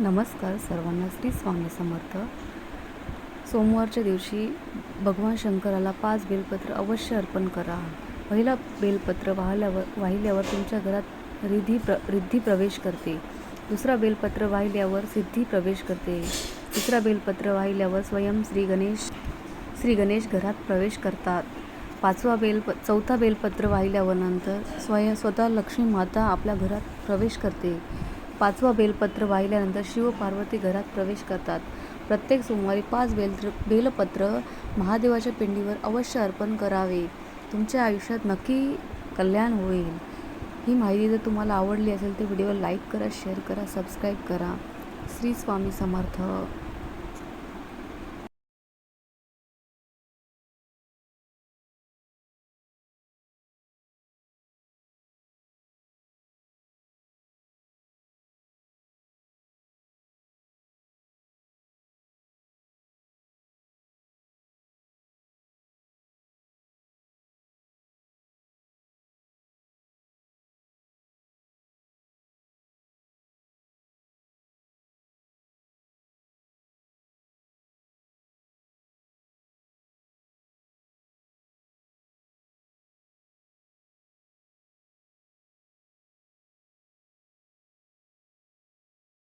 नमस्कार सर्वांना. श्री स्वामी समर्थ. सोमवारच्या दिवशी भगवान शंकराला 5 बेलपत्र अवश्य अर्पण करा. पहिला बेलपत्र वाहिल्यावर तुमच्या घरात रिद्धी प्रवेश करते. दुसरा बेलपत्र वाहिल्यावर सिद्धी प्रवेश करते. तिसरा बेलपत्र वाहिल्यावर स्वयं श्री गणेश घरात प्रवेश करतात. चौथा बेलपत्र वाहिल्यावर नंतर स्वतः लक्ष्मी माता आपल्या घरात प्रवेश करते. 5वा बेलपत्र वाहिल्यानंतर शिव पार्वती घरात प्रवेश करतात. प्रत्येक सोमवारी 5 बेलपत्र महादेवाच्या पिंडीवर अवश्य अर्पण करावे. तुमच्या आयुष्यात नक्की कल्याण होईल. ही माहिती जर तुम्हाला आवडली असेल तर व्हिडिओला लाईक करा, शेअर करा, सबस्क्राईब करा. श्री स्वामी समर्थ.